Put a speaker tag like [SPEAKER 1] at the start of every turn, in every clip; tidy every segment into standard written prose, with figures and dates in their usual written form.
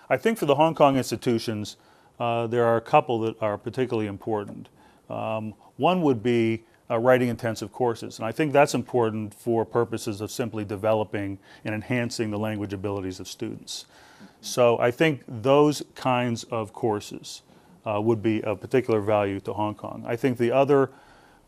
[SPEAKER 1] I think for the Hong Kong institutions, there are a couple that are particularly important. One would be writing intensive courses, and I think that's important for purposes of simply developing and enhancing the language abilities of students. So I think those kinds of courses would be of particular value to Hong Kong. I think the other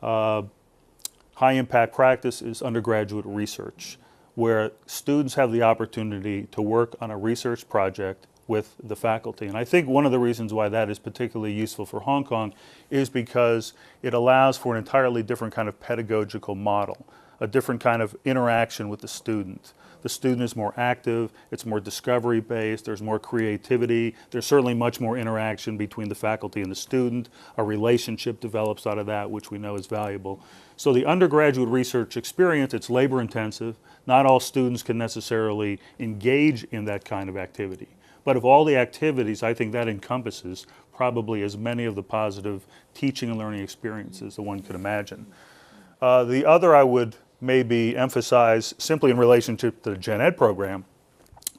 [SPEAKER 1] high impact practice is undergraduate research, where students have the opportunity to work on a research project with the faculty. And I think one of the reasons why that is particularly useful for Hong Kong is because it allows for an entirely different kind of pedagogical model, a different kind of interaction with the student. The student is more active, it's more discovery-based, there's more creativity, there's certainly much more interaction between the faculty and the student. A relationship develops out of that, which we know is valuable. So the undergraduate research experience, it's labor-intensive. Not all students can necessarily engage in that kind of activity. But of all the activities, I think that encompasses probably as many of the positive teaching and learning experiences that one could imagine. The other I would maybe emphasize simply in relationship to the Gen Ed program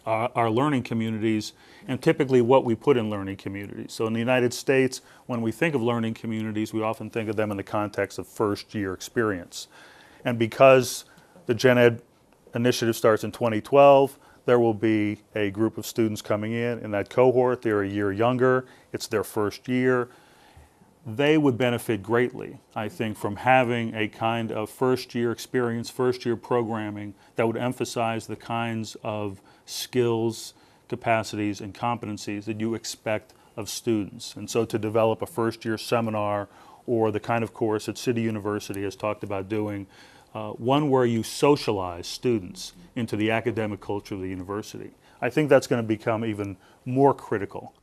[SPEAKER 1] are learning communities, and typically what we put in learning communities. So in the United States, when we think of learning communities, we often think of them in the context of first-year experience. And because the Gen Ed initiative starts in 2012, there will be a group of students coming in that cohort. They're a year younger, it's their first year. They would benefit greatly, I think, from having a kind of first-year experience, first-year programming that would emphasize the kinds of skills, capacities, and competencies that you expect of students. And so to develop a first-year seminar or the kind of course that City University has talked about doing, one where you socialize students into the academic culture of the university. I think that's going to become even more critical